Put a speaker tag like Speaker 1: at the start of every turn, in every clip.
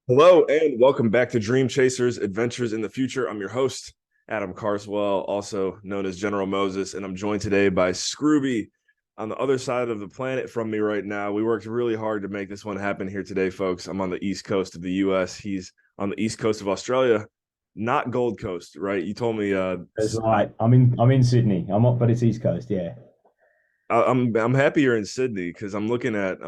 Speaker 1: Hello and welcome back to Dream Chasers Adventures in the Future. I'm your host, Adam Carswell, also known as General Moses, and I'm joined today by Scruby on the other side of the planet from me right now. We worked really hard to make this one happen here today, folks. I'm on the East Coast of the US. He's on the East Coast of Australia, not Gold Coast, right? You told me
Speaker 2: That's right. I'm in Sydney. I'm up, but it's East Coast. Yeah.
Speaker 1: I'm happy you're in Sydney because I'm looking at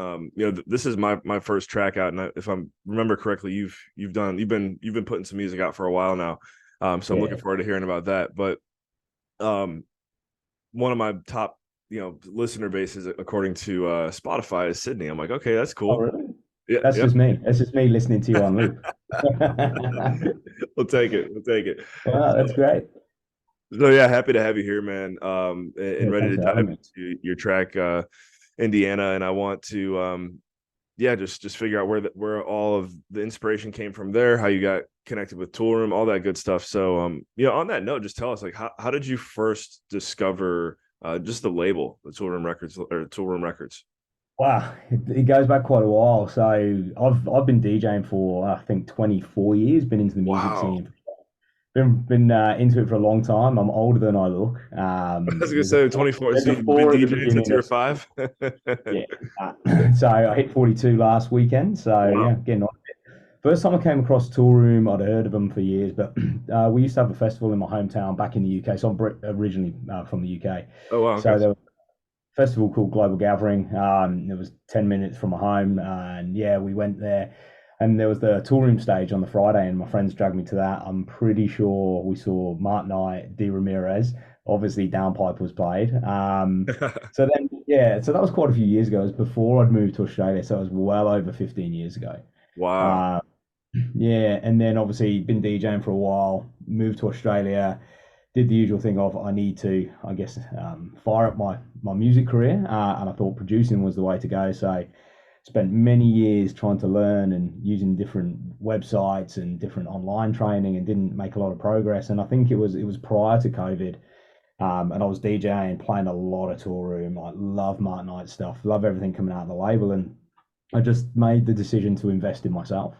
Speaker 1: this is my first track out, and if I remember correctly, you've been putting some music out for a while now, so I'm looking
Speaker 2: Yeah.
Speaker 1: forward to hearing about that. But um, one of my top listener bases according to Spotify is Sydney. I'm like, okay, that's
Speaker 2: Oh,
Speaker 1: cool.
Speaker 2: really?
Speaker 1: Yeah,
Speaker 2: That's
Speaker 1: yeah.
Speaker 2: just me. That's just me listening to you on loop.
Speaker 1: We'll take it. We'll take it.
Speaker 2: Wow, that's great.
Speaker 1: So yeah, happy to have you here, man. And
Speaker 2: Yeah,
Speaker 1: ready
Speaker 2: thanks
Speaker 1: to
Speaker 2: for
Speaker 1: dive
Speaker 2: having me.
Speaker 1: into your track, Indiana. And I want to, yeah, just figure out where all of the inspiration came from there, how you got connected with Toolroom, all that good stuff. So, on that note, just tell us like how did you first discover just the label, the Toolroom Records or Toolroom Records?
Speaker 2: Wow, it goes back quite a while. So I've been DJing for I think 24 years. Been into the music
Speaker 1: Wow.
Speaker 2: scene. Been into it for a long time. I'm older than I look.
Speaker 1: I was gonna say 24.
Speaker 2: There's
Speaker 1: So
Speaker 2: a
Speaker 1: you've been
Speaker 2: four at the
Speaker 1: DJing since
Speaker 2: beginning.
Speaker 1: you were
Speaker 2: That's
Speaker 1: five?
Speaker 2: yeah. So I hit 42 last weekend. So
Speaker 1: Wow.
Speaker 2: yeah, getting on. First time I came across Toolroom, I'd heard of them for years, but we used to have a festival in my hometown back in the UK. So I'm originally from the UK.
Speaker 1: Oh wow, okay.
Speaker 2: So there was a festival called Global Gathering. It was 10 minutes from my home. And yeah, we went there. And there was the Toolroom stage on the Friday, and my friends dragged me to that. I'm pretty sure we saw Mark Knight, D. Ramirez. Obviously, Downpipe was played. So then, yeah, so that was quite a few years ago. It was before I'd moved to Australia. So it was well over 15 years ago.
Speaker 1: Wow.
Speaker 2: Uh, yeah, and then obviously been DJing for a while, moved to Australia, did the usual thing of I need to, I guess, fire up my music career, and I thought producing was the way to go. So spent many years trying to learn and using different websites and different online training, and didn't make a lot of progress. And I think it was prior to COVID, and I was DJing, playing a lot of tour room. I love Mark Knight stuff, love everything coming out of the label, and I just made the decision to invest in myself.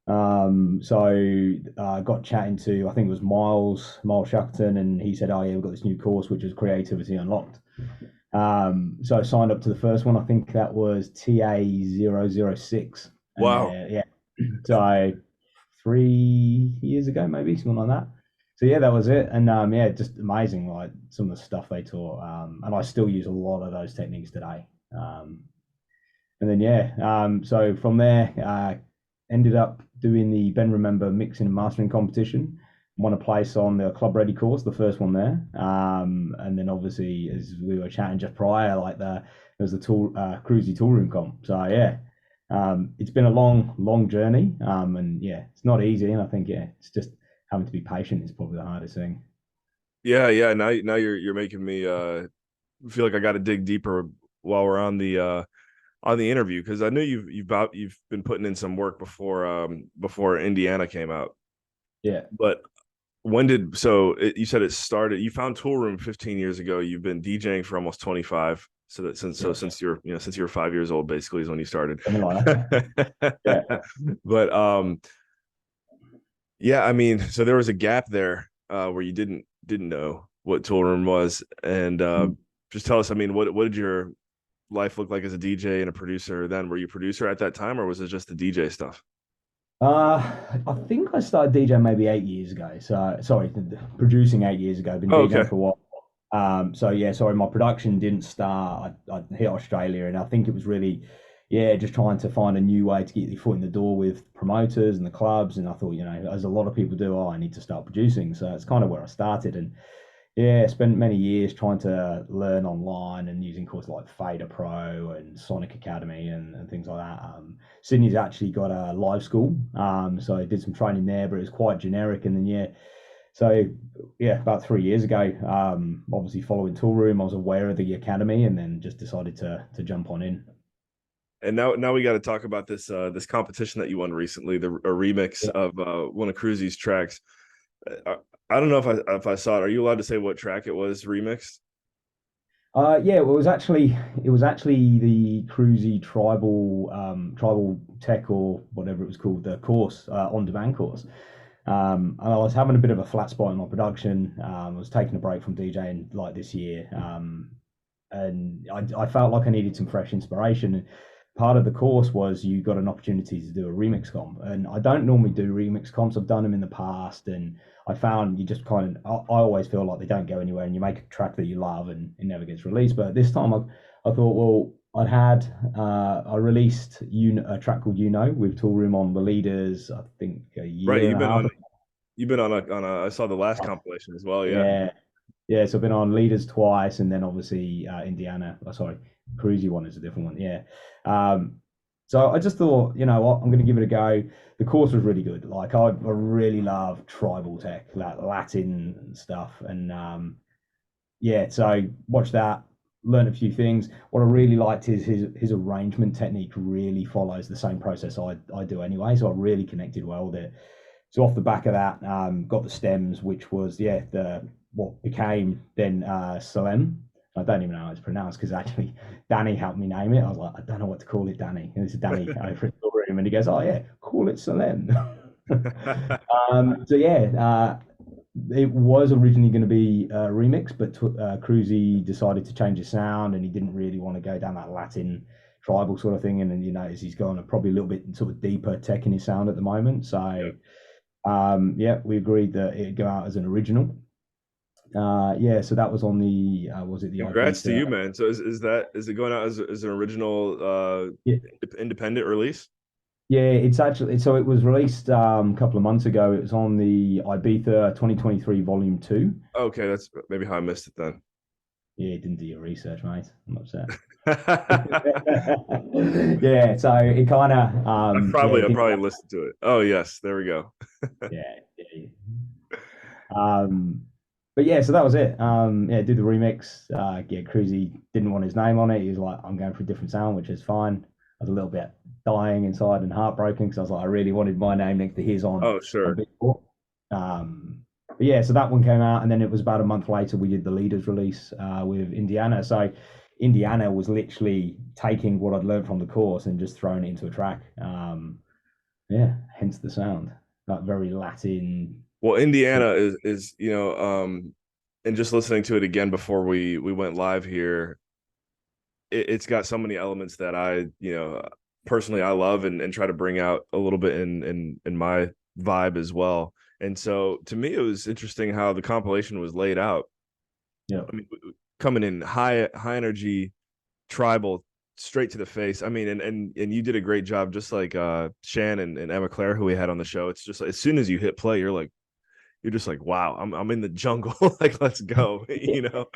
Speaker 2: So got chatting to, I think it was Miles Shackleton, and he said, "Oh yeah, we've got this new course which is Creativity Unlocked." So I signed up to the first one. I think that was TA 006, and
Speaker 1: Wow.
Speaker 2: then yeah, so 3 years ago, maybe something like that. So yeah, that was it, and yeah, just amazing, like some of the stuff they taught, and I still use a lot of those techniques today. And then yeah, so from there, ended up doing the Ben Remember mixing and mastering competition. Won a place on the Club Ready course, the first one there. And then obviously, as we were chatting just prior, like there was the Cruisy Tool Room comp. So yeah, it's been a long journey. And yeah, it's not easy. And I think yeah, it's just having to be patient is probably the hardest thing.
Speaker 1: Yeah, yeah. Now you're making me feel like I got to dig deeper while we're on the interview because I knew you've been putting in some work before Indiana came out.
Speaker 2: Yeah.
Speaker 1: But you said it started, you found Tool Room 15 years ago. You've been DJing for almost 25.
Speaker 2: Yeah.
Speaker 1: Since since you were 5 years old, basically is when you started.
Speaker 2: Something like that. Yeah.
Speaker 1: But yeah, I mean, so there was a gap there where you didn't know what Tool Room was, and just tell us. I mean, what did your life look like as a DJ and a producer then? Were you a producer at that time, or was it just the DJ stuff?
Speaker 2: I think I started DJing maybe 8 years ago. So sorry, producing 8 years ago. Been
Speaker 1: Oh, okay.
Speaker 2: DJing for a while. So yeah, sorry, my production didn't start. I hit Australia, and I think it was really, yeah, just trying to find a new way to get your foot in the door with promoters and the clubs. And I thought, as a lot of people do, oh, I need to start producing. So it's kind of where I started, and yeah, spent many years trying to learn online and using courses like Fader Pro and Sonic Academy and things like that. Sydney's actually got a live school, so I did some training there, but it was quite generic. And then yeah, so yeah, about 3 years ago, obviously following Toolroom, I was aware of the academy, and then just decided to jump on in.
Speaker 1: And now we got to talk about this competition that you won recently, a remix
Speaker 2: Yeah.
Speaker 1: of one of Cruzy's tracks. I, I don't know if I saw it. Are you allowed to say what track it was remixed?
Speaker 2: Yeah, it was actually the Cruisy tribal tech or whatever it was called, the course, on demand course. And I was having a bit of a flat spot in my production. I was taking a break from DJing like this year, and I felt like I needed some fresh inspiration. Part of the course was you got an opportunity to do a remix comp, and I don't normally do remix comps. I've done them in the past, and I found you just kind of I always feel like they don't go anywhere, and you make a track that you love, and it never gets released. But this time I thought, well, I released a track called You Know with Toolroom on the Leaders. I think a
Speaker 1: Right.
Speaker 2: year and a half.
Speaker 1: You've been on a I saw the last compilation as well. Yeah.
Speaker 2: Yeah, yeah. So I've been on Leaders twice, and then obviously Indiana. Oh, sorry, Cruisy one is a different one. Yeah. Um, so I just thought, you know what, I'm going to give it a go. The course was really good. Like I really love tribal tech, like Latin stuff, and yeah. So I watched that, learned a few things. What I really liked is his arrangement technique really follows the same process I do anyway. So I really connected well with it. So off the back of that, got the stems, which was the what became then Salem. I don't even know how it's pronounced because actually Danny helped me name it. I was like, I don't know what to call it, Danny. And it's Danny over in the room, and he goes, "Oh yeah, call it Salem." So yeah, it was originally going to be a remix, but Cruzy decided to change his sound, and he didn't really want to go down that Latin tribal sort of thing. And then you notice he's gone probably a little bit sort of deeper tech in his sound at the moment. So
Speaker 1: Yeah.
Speaker 2: yeah, we agreed that it'd go out as an original. Yeah, so that was on the was it the
Speaker 1: Congrats to
Speaker 2: Ibiza?
Speaker 1: you, man. So is it going out as an original
Speaker 2: Yeah,
Speaker 1: independent release?
Speaker 2: yeah, it's actually so it was released a couple of months ago. It was on the Ibiza 2023 Volume 2.
Speaker 1: Okay, that's maybe how I missed it then.
Speaker 2: Yeah, didn't do your research, mate. I'm upset. Yeah, so it kind of yeah,
Speaker 1: I
Speaker 2: it did.
Speaker 1: probably listened to it. Oh yes, there we go.
Speaker 2: Yeah, yeah. Um, but yeah, so that was it. Yeah, did the remix. Yeah, Cruzy didn't want his name on it. He was like, I'm going for a different sound, which is fine. I was a little bit dying inside and heartbroken because I was like, I really wanted my name next to his
Speaker 1: Oh
Speaker 2: on
Speaker 1: sure.
Speaker 2: Beatport. But yeah, so that one came out, and then it was about a month later we did the leaders release with Indiana. So Indiana was literally taking what I'd learned from the course and just throwing it into a track. Yeah, hence the sound, that very Latin
Speaker 1: Well,
Speaker 2: sort
Speaker 1: Indiana
Speaker 2: of.
Speaker 1: is and just listening to it again before we went live here, it's got so many elements that personally I love and try to bring out a little bit in my vibe as well. And so to me, it was interesting how the compilation was laid out.
Speaker 2: Yeah.
Speaker 1: I mean, coming in high energy, tribal, straight to the face. I mean, and you did a great job, just like Shan and Emma Claire, who we had on the show. It's just like, as soon as you hit play, you're just like, wow, I'm in the jungle. Like, let's go, you know.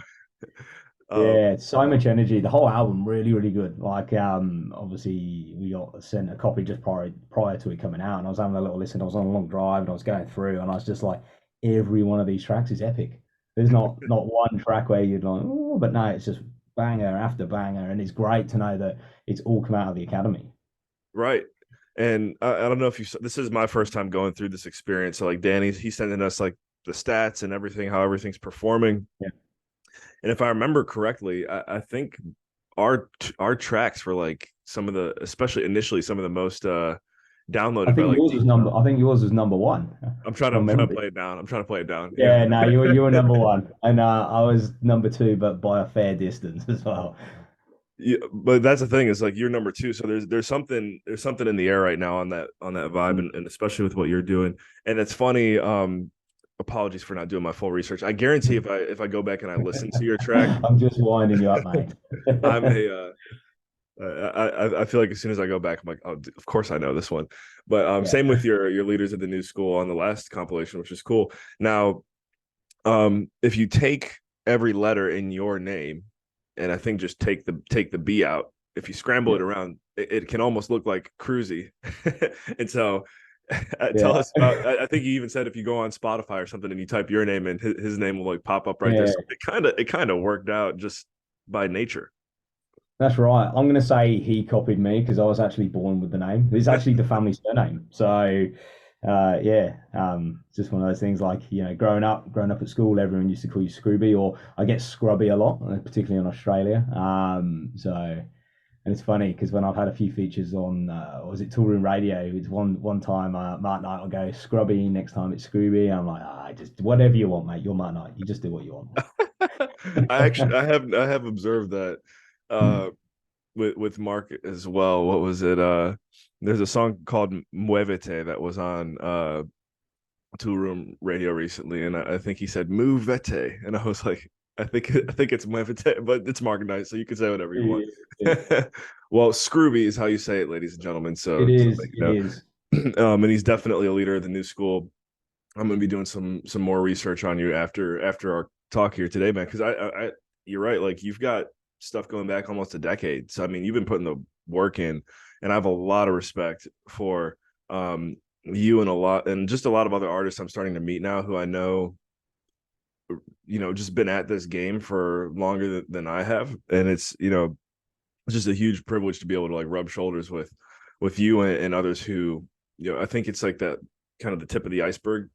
Speaker 1: Um,
Speaker 2: Yeah, so much energy. The whole album really, really good. Like, obviously we got sent a copy just prior to it coming out, and I was having a little listen. I was on a long drive, and I was going through, and I was just like, every one of these tracks is epic. There's not one track where you're like, oh, but no, it's just banger after banger, and it's great to know that it's all come out of the academy.
Speaker 1: right. And I don't know if this is my first time going through this experience. So like he's sending us like the stats and everything, how everything's performing.
Speaker 2: Yeah,
Speaker 1: And if I remember correctly, I think our tracks were like some of the, especially initially, some of the most
Speaker 2: I
Speaker 1: downloaded by
Speaker 2: think
Speaker 1: like
Speaker 2: yours was number. I think yours was number one from
Speaker 1: I'm trying to
Speaker 2: memory.
Speaker 1: play it down. I'm trying to play it down. Yeah.
Speaker 2: Yeah, no, you were number one, and I was number two, but by a fair distance as well.
Speaker 1: Yeah, but that's the thing is like you're number two, so there's something in the air right now on that vibe,
Speaker 2: Mm.
Speaker 1: and especially with what you're doing. And it's funny. Apologies for not doing my full research. I guarantee if I go back and I listen to your track,
Speaker 2: I'm just winding you up, mate.
Speaker 1: I'm a I feel like as soon as I go back, I'm like, oh, of course I know this one. But
Speaker 2: Yeah,
Speaker 1: same with your leaders of the new school on the last compilation, which is cool. Now, if you take every letter in your name, and I think just take the B out, if you scramble
Speaker 2: yeah,
Speaker 1: it around, it can almost look like Cruzy. And so, tell
Speaker 2: yeah,
Speaker 1: us about. I think you even said if you go on Spotify or something and you type your name and his name will like pop up right there.
Speaker 2: yeah.
Speaker 1: So it kind of worked out just by nature.
Speaker 2: That's right. I'm gonna say he copied me because I was actually born with the name. It's actually the family surname. So Yeah, it's just one of those things like, growing up at school, everyone used to call you Scruby, or I get Scrubby a lot, particularly in Australia. And it's funny because when I've had a few features on, was it Toolroom Radio? It's one time Mark Knight will go Scrubby, next time it's Scrooby. I'm like, just whatever you want, mate. You're Mark Knight. You just do what you want.
Speaker 1: I have observed that with Mark as well. What was it? There's a song called Muévete that was on Toolroom Radio recently, and I think he said "Move Vete," and I was like, I think it's Muévete, but it's Mark Knight, so you can say whatever you want.
Speaker 2: It is.
Speaker 1: Well, Scrooby is how you say it, ladies and gentlemen. So
Speaker 2: It
Speaker 1: just
Speaker 2: is.
Speaker 1: like
Speaker 2: It is.
Speaker 1: and he's definitely a leader of the new school. I'm gonna be doing some more research on you after our talk here today, man. Because I you're right. Like you've got stuff going back almost a decade. So I mean, you've been putting the work in, and I have a lot of respect for you and just a lot of other artists I'm starting to meet now who I know, just been at this game for longer than I have, and it's just a huge privilege to be able to like rub shoulders with you and others who, I think it's like that kind of the tip of the iceberg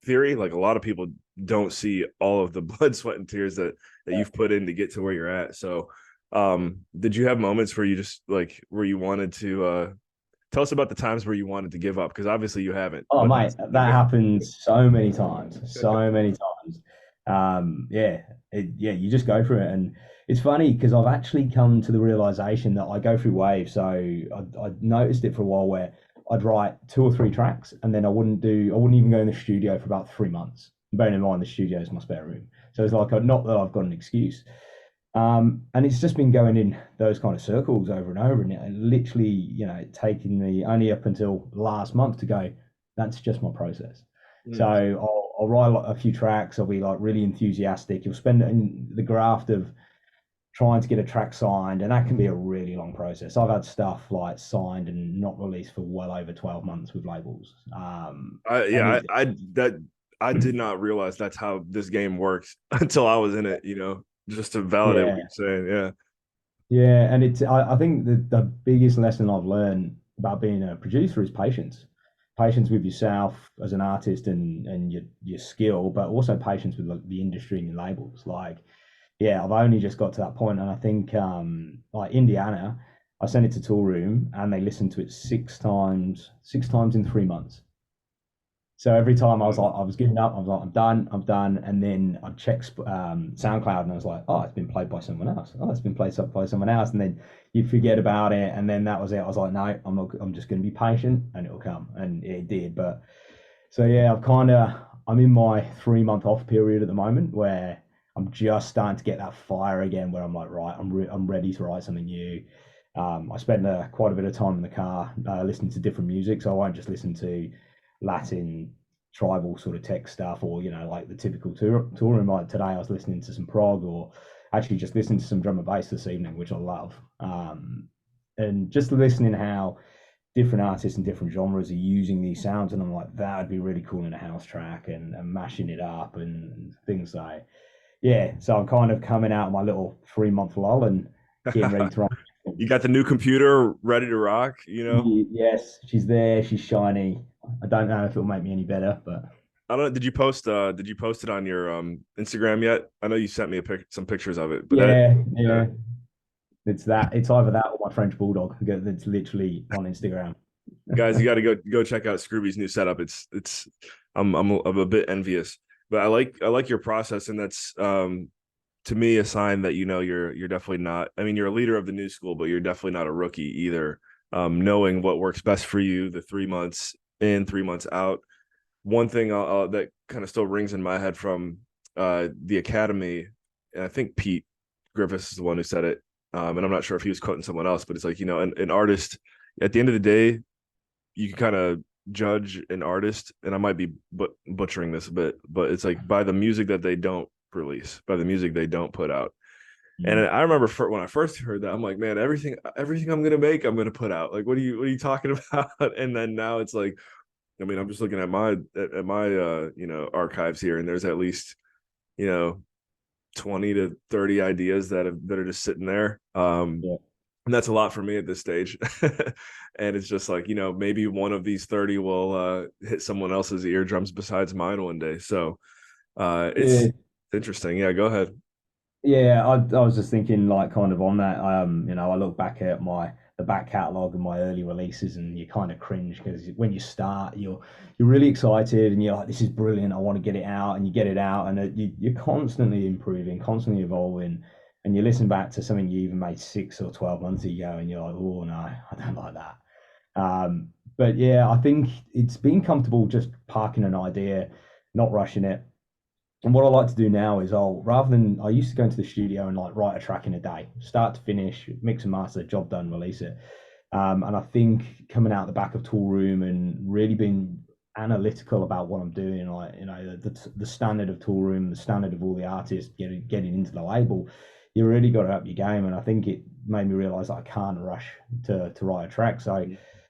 Speaker 1: theory. Like a lot of people don't see all of the blood, sweat, and tears that you've put in to get to where you're at. So, did you have moments where you just like where you wanted to tell us about the times where you wanted to give up? Because obviously you haven't,
Speaker 2: Oh,
Speaker 1: but
Speaker 2: mate, that happens so many times, so many times. Yeah, you just go through it, and it's funny because I've actually come to the realization that I go through waves. So I noticed it for a while where I'd write two or three tracks, and then I wouldn't even go in the studio for about 3 months. Bearing in mind the studio is my spare room, so it's like not that I've got an excuse. And it's just been going in those kind of circles over and over, and literally, taking me only up until last month to go, that's just my process. So
Speaker 1: Mm.
Speaker 2: I'll write like a few tracks. I'll be like really enthusiastic. You'll spend it in the graft of trying to get a track signed, and that can be a really long process. I've had stuff like signed and not released for well over 12 months with labels. And
Speaker 1: Yeah,
Speaker 2: it,
Speaker 1: I did not realize that's how this game works until I was in it. Just to validate what
Speaker 2: yeah,
Speaker 1: you're saying. Yeah.
Speaker 2: Yeah, and I think the biggest lesson I've learned about being a producer is patience. Patience with yourself as an artist and your skill, but also patience with like, the industry and your labels. Like, yeah, I've only just got to that point, and I think like Indiana, I sent it to Toolroom, and they listened to it six times in 3 months. So every time I was giving up. I was like, I'm done. And then I'd check SoundCloud, and I was like, oh, it's been played by someone else. Oh, it's been played by someone else. And then you'd forget about it, and then that was it. I was like, no, I'm not. I'm just going to be patient, and it'll come, and it did. But so yeah, I'm in my 3 month off period at the moment where I'm just starting to get that fire again, where I'm like, right, I'm ready to write something new. I spend quite a bit of time in the car listening to different music, so I won't just listen to Latin tribal sort of tech stuff, or like the typical touring. Like today, I was listening to some prog, or actually just listening to some drum and bass this evening, which I love. And just listening how different artists and different genres are using these sounds, and I'm like, that would be really cool in a house track, and mashing it up and things like, yeah. So I'm kind of coming out of my little 3 month lull and getting ready to run.
Speaker 1: You got the new computer ready to rock.
Speaker 2: Yes, she's there. She's shiny. I don't know if it'll make me any better, but
Speaker 1: I don't know. Did you post it on your Instagram yet? I know you sent me some pictures of it, but that
Speaker 2: yeah,
Speaker 1: yeah.
Speaker 2: yeah. It's that. It's either that or my French bulldog. It's literally on Instagram.
Speaker 1: Guys, you got to go check out Scrooby's new setup. It's I'm a bit envious, but I like your process, and that's to me a sign that you're definitely not. I mean, you're a leader of the new school, but you're definitely not a rookie either. Knowing what works best for you, the 3 months in, 3 months out. One thing that kind of still rings in my head from the academy, and I think Pete Griffiths is the one who said it, and I'm not sure if he was quoting someone else, but it's like an artist at the end of the day, you can kind of judge an artist, and I might be butchering this a bit, but it's like by the music that they don't release, by the music they don't put out. And
Speaker 2: Mm.
Speaker 1: I remember when I first heard that, I'm like, man, everything I'm gonna make, I'm gonna put out. Like, what are you talking about? And then now it's like, I mean, I'm just looking at my archives here, and there's at least you know 20 to 30 ideas that are just sitting there.
Speaker 2: Yeah.
Speaker 1: and that's a lot for me at this stage. And it's just like, maybe one of these 30 will hit someone else's eardrums besides mine one day. So
Speaker 2: Yeah,
Speaker 1: it's interesting. Yeah, go ahead.
Speaker 2: yeah. I was just thinking, like, kind of on that. I look back at the back catalog of my early releases, and you kind of cringe because when you start, you're really excited, and you're like, "This is brilliant! I want to get it out," and you get it out, and you're constantly improving, constantly evolving. And you listen back to something you even made 6 or 12 months ago, and you're like, "Oh no, I don't like that." But yeah, I think it's being comfortable just parking an idea, not rushing it. And what I like to do now is rather than I used to go into the studio and like write a track in a day, start to finish, mix and master, job done, release it. And I think coming out the back of Toolroom and really being analytical about what I'm doing, like the standard of Toolroom, the standard of all the artists getting into the label, you really got to up your game. And I think it made me realize that I can't rush to write a track. So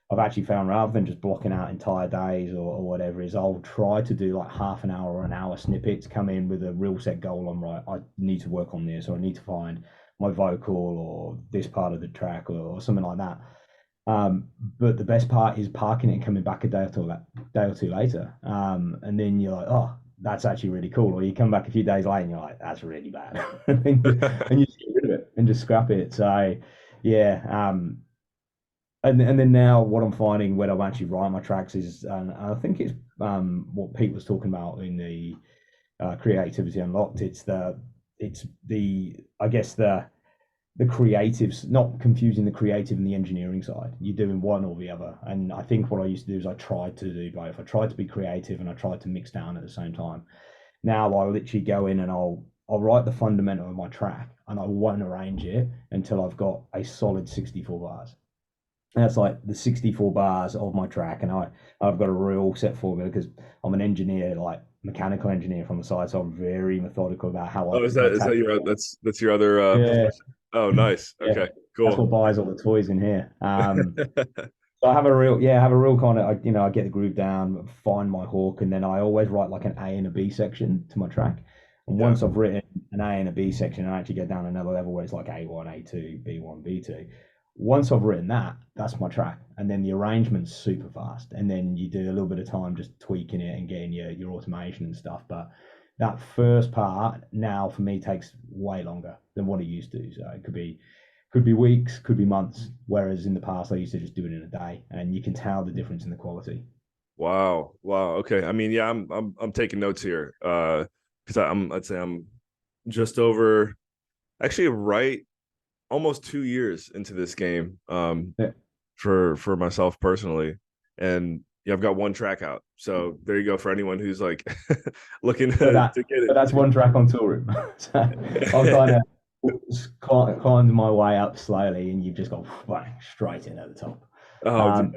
Speaker 2: I've actually found rather than just blocking out entire days or whatever is I'll try to do like half an hour or an hour snippets, come in with a real set goal. I'm right. I need to work on this or I need to find my vocal or this part of the track or something like that. But the best part is parking it and coming back a day or two later. And then you're like, oh, that's actually really cool. Or you come back a few days later and you're like, that's really bad. And you just get rid of it and just scrap it. So yeah, and then now what I'm finding when I'm actually writing my tracks is, and I think it's what Pete was talking about in the creativity unlocked. It's the I guess the creatives, not confusing the creative and the engineering side. You're doing one or the other. And I think what I used to do is I tried to do both. I tried to be creative and I tried to mix down at the same time. Now I literally go in and I'll write the fundamental of my track and I won't arrange it until I've got a solid 64 bars. And that's like the 64 bars of my track, and I've got a real set formula because I'm an engineer, like mechanical engineer from the side, so I'm very methodical about how
Speaker 1: Oh,
Speaker 2: I
Speaker 1: is
Speaker 2: take.
Speaker 1: that your that's your other
Speaker 2: Yeah,
Speaker 1: profession? Oh, nice.
Speaker 2: yeah,
Speaker 1: Okay,
Speaker 2: that's
Speaker 1: cool.
Speaker 2: what buys all the toys in here. So I have a real kind of, I get the groove down, find my hook, and then I always write like an A and a B section to my track. And
Speaker 1: Yeah.
Speaker 2: once I've written an A and a B section, I actually go down another level where it's like A1, A2, B1, B2. Once I've written that, that's my track. And then the arrangement's super fast. And then you do a little bit of time just tweaking it and getting your automation and stuff. But that first part now for me takes way longer than what it used to. So it could be weeks, could be months. Whereas in the past, I used to just do it in a day, and you can tell the difference in the quality.
Speaker 1: Wow. Wow. Okay. I mean, yeah, I'm taking notes here. Because I'd say I'm just over, actually, right, almost 2 years into this game.
Speaker 2: Yeah.
Speaker 1: For myself personally, and yeah, I've got one track out. So there you go for anyone who's like looking
Speaker 2: But
Speaker 1: to
Speaker 2: that,
Speaker 1: get
Speaker 2: but that's one track on Toolroom. So I've kind
Speaker 1: it.
Speaker 2: of climbed my way up slowly, and you've just got bang, straight in at the top.
Speaker 1: Oh, dude,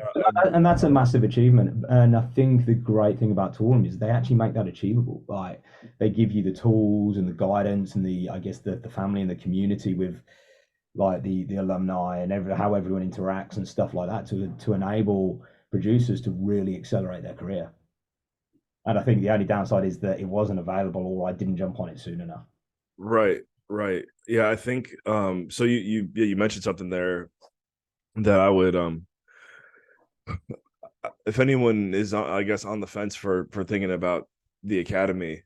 Speaker 2: And that's a massive achievement. And I think the great thing about Toolroom is they actually make that achievable. Like they give you the tools and the guidance and I guess the family and the community with like the alumni and how everyone interacts and stuff like that to enable producers to really accelerate their career. And I think the only downside is that it wasn't available or I didn't jump on it soon enough.
Speaker 1: right, right. Yeah, I think so you mentioned something there that I would if anyone is I guess on the fence for thinking about the academy,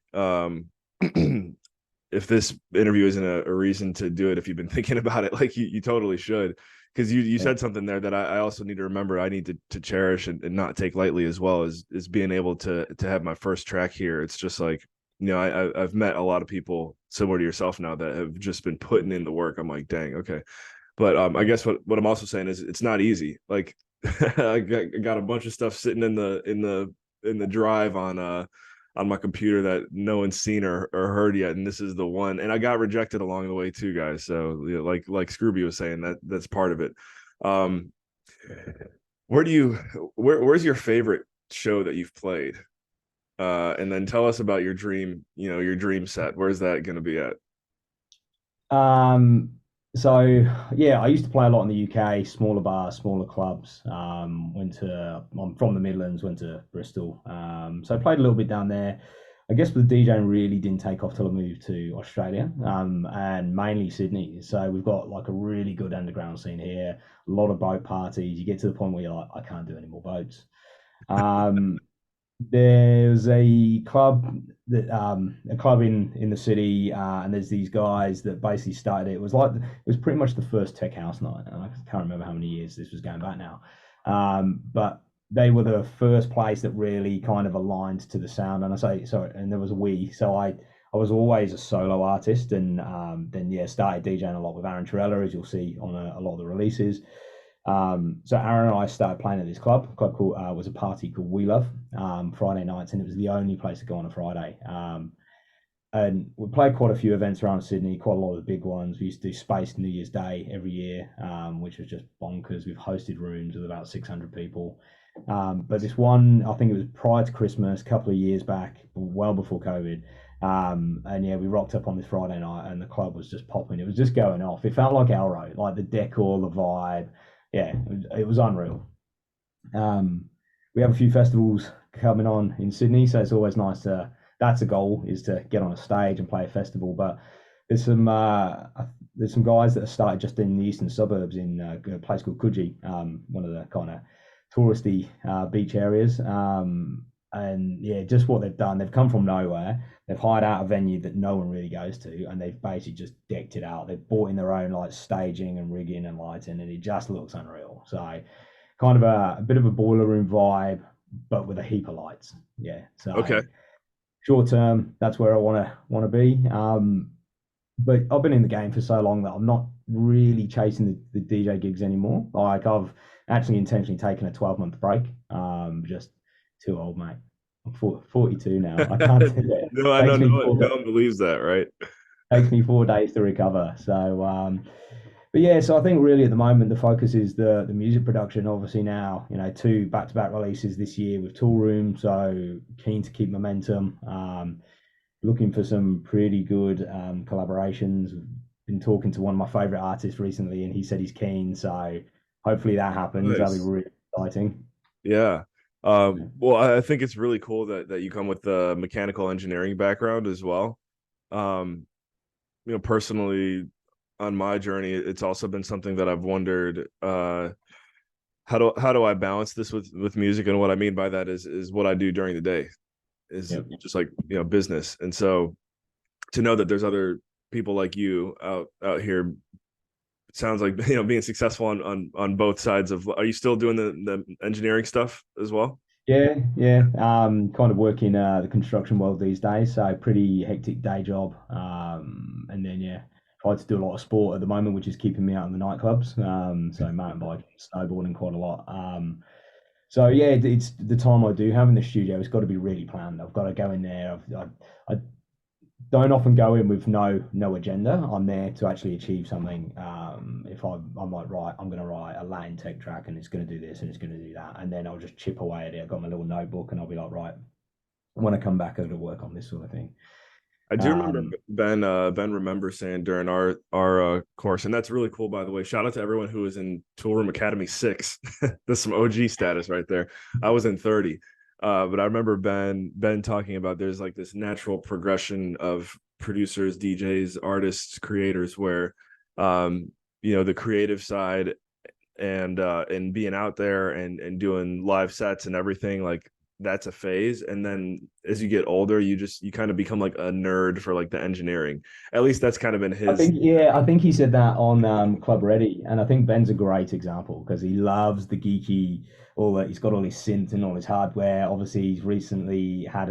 Speaker 1: if this interview isn't a reason to do it, if you've been thinking about it, like you totally should. Because you
Speaker 2: Yeah.
Speaker 1: said something there that I also need to remember. I need to cherish and not take lightly as well as being able to have my first track here. It's just like, I've met a lot of people similar to yourself now that have just been putting in the work. I'm like, dang, okay. But I guess what I'm also saying is it's not easy. Like I got a bunch of stuff sitting in the drive on my computer that no one's seen or heard yet, and this is the one. And I got rejected along the way too, guys. So like Scruby was saying, that's part of it. Um, where do you where's your favorite show that you've played? And then tell us about your dream set. Where's that going to be at?
Speaker 2: Um, so yeah, I used to play a lot in the UK, smaller bars, smaller clubs. I'm from the Midlands, went to Bristol. So I played a little bit down there. I guess the DJing really didn't take off till I moved to Australia, and mainly Sydney. So we've got like a really good underground scene here, a lot of boat parties. You get to the point where you're like, I can't do any more boats. Um, there's a club in the city, and there's these guys that basically started it. It was pretty much the first tech house night. And I can't remember how many years this was going back now, but they were the first place that really kind of aligned to the sound. And I say sorry, and there was a we. So I was always a solo artist, and then yeah, started DJing a lot with Aaron Torella, as you'll see on a lot of the releases. So Aaron and I started playing at this club. Club called was a party called We Love, Friday nights, and it was the only place to go on a Friday. And we played quite a few events around Sydney, quite a lot of the big ones. We used to do Space New Year's Day every year, which was just bonkers. We've hosted rooms with about 600 people. But this one, I think it was prior to Christmas, a couple of years back, well before COVID. And yeah, we rocked up on this Friday night and the club was just popping. It was just going off. It felt like Elro, like the decor, the vibe. Yeah, it was unreal. Um, we have a few festivals coming on in Sydney, so it's always nice to. That's a goal, is to get on a stage and play a festival. But there's some uh, there's some guys that have started just in the eastern suburbs in a place called Coogee, one of the kind of touristy beach areas. And yeah, just what they've done, they've come from nowhere. They've hired out a venue that no one really goes to, and they've basically just decked it out. They've bought in their own like staging and rigging and lighting, and it just looks unreal. So kind of a bit of a boiler room vibe, but with a heap of lights. Yeah. So
Speaker 1: Okay.
Speaker 2: short term, that's where I want to be. But I've been in the game for so long that I'm not really chasing the DJ gigs anymore. Like I've actually intentionally taken a 12-month break. Just too old, mate. I'm 42 now. I can't do it.
Speaker 1: No, I know
Speaker 2: Takes
Speaker 1: no
Speaker 2: me
Speaker 1: one, no one believes that, right?
Speaker 2: takes me 4 days to recover. So but yeah, so I think really at the moment the focus is the music production. Obviously now, two back-to-back releases this year with Toolroom, so keen to keep momentum. Looking for some pretty good collaborations. Been talking to one of my favorite artists recently, and he said he's keen. So hopefully that happens. That'll be
Speaker 1: Nice.
Speaker 2: really exciting.
Speaker 1: Yeah. Well, I think it's really cool that you come with the mechanical engineering background as well. Um, personally, on my journey, it's also been something that I've wondered, how do I balance this with music? And what I mean by that is what I do during the day is
Speaker 2: Yep.
Speaker 1: just like, business. And so to know that there's other people like you out here, it sounds like, being successful on both sides of. Are you still doing the engineering stuff as well?
Speaker 2: Yeah, yeah. Kind of work in the construction world these days, so pretty hectic day job. And then yeah, try to do a lot of sport at the moment, which is keeping me out in the nightclubs. So mountain biking, snowboarding quite a lot. So yeah, it's the time I do have in the studio. It's got to be really planned. I've got to go in there. I don't often go in with no agenda. I'm there to actually achieve something. If I'm like, right, I'm going to write a Latin tech track and it's going to do this and it's going to do that, and then I'll just chip away at it. I've got my little notebook and I'll be like, right, when I come back, I'll work on this sort of thing.
Speaker 1: I do remember
Speaker 2: Um,
Speaker 1: Ben remember saying during our course, and that's really cool, by the way. Shout out to everyone who was in Toolroom Academy 6. That's some OG status right there. I was in 30. But I remember Ben talking about there's like this natural progression of producers, DJs, artists, creators where the creative side and being out there and doing live sets and everything, like that's a phase. And then as you get older, you kind of become like a nerd for like the engineering. At least that's kind of been
Speaker 2: I
Speaker 1: his.
Speaker 2: think, yeah, I think he said that on Club Ready, and I think Ben's a great example because he loves the geeky, all that. He's got all his synth and all his hardware. Obviously, he's recently had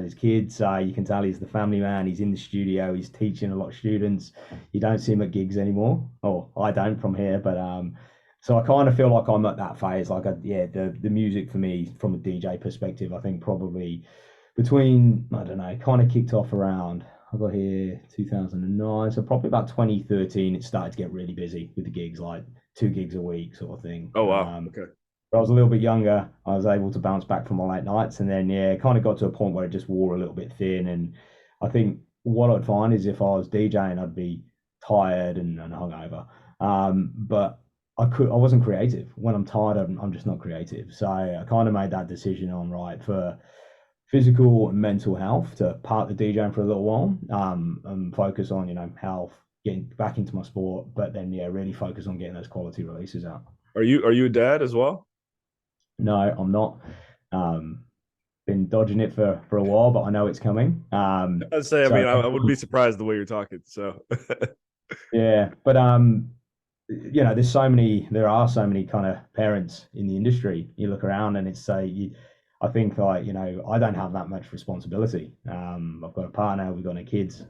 Speaker 2: his kids, so you can tell he's the family man. He's in the studio. He's teaching a lot of students. You don't see him at gigs anymore. Oh, I don't from here, but so I kind of feel like I'm at that phase. Like, yeah, the music for me from a DJ perspective, I think probably between, I don't know, kind of kicked off around, I got here 2009, so probably about 2013 it started to get really busy with the gigs, like 2 gigs a week sort of thing.
Speaker 1: Oh wow, okay.
Speaker 2: But I was a little bit younger, I was able to bounce back from my late nights, and then yeah, it kind of got to a point where it just wore a little bit thin. And I think what I'd find is if I was DJing, I'd be tired and hungover. But I wasn't creative. When I'm tired, I'm just not creative. So I kind of made that decision on, right, for physical and mental health to park the DJing for a little while, and focus on, health, getting back into my sport, but then yeah, really focus on getting those quality releases out.
Speaker 1: Are you a dad as well?
Speaker 2: No, I'm not. Um, been dodging it for a while, but I know it's coming.
Speaker 1: I'd say, I
Speaker 2: So
Speaker 1: mean, I wouldn't be surprised the way you're talking. So,
Speaker 2: yeah, but there are so many kind of parents in the industry. You look around and I think like, I don't have that much responsibility. I've got a partner, we've got no kids.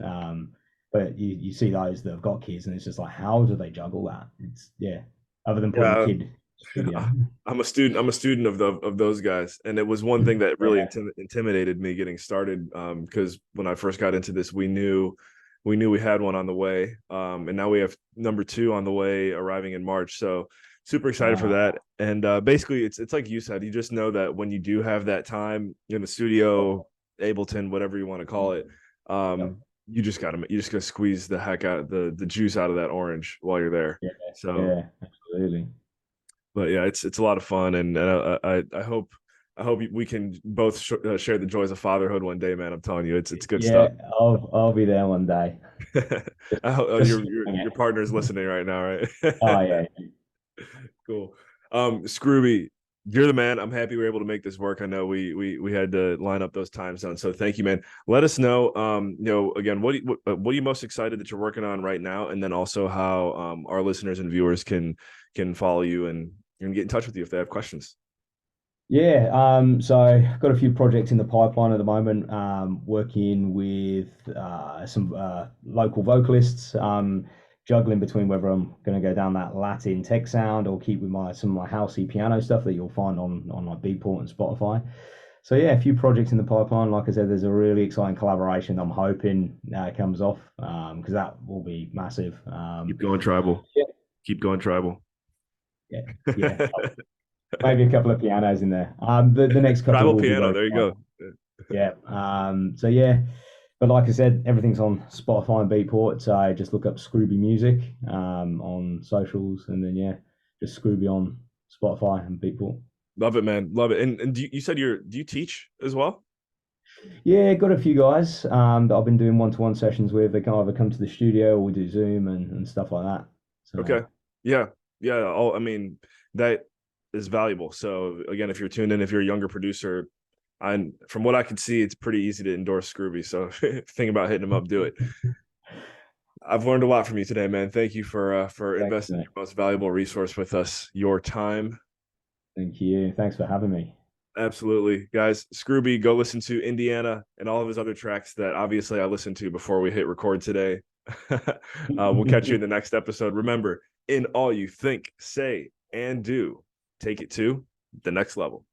Speaker 2: But you see those that have got kids and it's just like, how do they juggle that? It's yeah, other than putting the
Speaker 1: yeah,
Speaker 2: kid in the studio.
Speaker 1: I'm a student. I'm a student of those guys, and it was one thing that really
Speaker 2: Yeah.
Speaker 1: intimidated me getting started. Because when I first got into this, we knew we had one on the way, and now we have number two on the way, arriving in March. So super excited for
Speaker 2: Wow.
Speaker 1: that. And basically, it's like you said. You just know that when you do have that time in the studio, Ableton, whatever you want to call it,
Speaker 2: Yep.
Speaker 1: you just gotta squeeze the heck out the juice out of that orange while you're there.
Speaker 2: Yeah.
Speaker 1: So
Speaker 2: Yeah. Absolutely.
Speaker 1: but yeah, it's a lot of fun, and I hope we can both share the joys of fatherhood one day, man. I'm telling you, it's good
Speaker 2: Yeah.
Speaker 1: stuff.
Speaker 2: I'll be there one day.
Speaker 1: I hope
Speaker 2: Just
Speaker 1: your partner is listening right now,
Speaker 2: oh
Speaker 1: right?
Speaker 2: yeah.
Speaker 1: Cool. Scruby, you're the man. I'm happy we are able to make this work. I know we had to line up those time zones, so thank you, man. Let us know, again, what are you most excited that you're working on right now, and then also how our listeners and viewers can follow you and get in touch with you if they have questions.
Speaker 2: Yeah, so I've got a few projects in the pipeline at the moment, working with some local vocalists, juggling between whether I'm going to go down that Latin tech sound or keep with some of my housey piano stuff that you'll find on like Beatport and Spotify. So yeah, a few projects in the pipeline. Like I said, there's a really exciting collaboration I'm hoping comes off, because that will be massive.
Speaker 1: Keep going tribal.
Speaker 2: Yeah,
Speaker 1: Keep going tribal.
Speaker 2: yeah, yeah. Maybe a couple of pianos in there. The next couple
Speaker 1: Tribal
Speaker 2: will be
Speaker 1: piano.
Speaker 2: very
Speaker 1: There you
Speaker 2: fun.
Speaker 1: go.
Speaker 2: Yeah. So yeah, but like I said, everything's on Spotify and Beatport. So just look up Scruby Music on socials, and then yeah, just Scruby on Spotify and Beatport.
Speaker 1: Love it, man. Love it. And you said do you teach as well?
Speaker 2: Yeah, got a few guys that I've been doing one-to-one sessions with. They can either come to the studio or we do Zoom and stuff like that. So
Speaker 1: Okay. Yeah. Yeah. I mean, that is valuable. So again, if you're tuned in, if you're a younger producer, and from what I can see, it's pretty easy to endorse Scrooby. So think about hitting him up, do it. I've learned a lot from you today, man. Thank you for
Speaker 2: thanks,
Speaker 1: investing
Speaker 2: mate.
Speaker 1: your most valuable resource with us, your time.
Speaker 2: Thank you. Thanks for having me.
Speaker 1: Absolutely. Guys, Scrooby, go listen to Indiana and all of his other tracks that obviously I listened to before we hit record today. We'll catch you in the next episode. Remember, in all you think, say, and do, take it to the next level.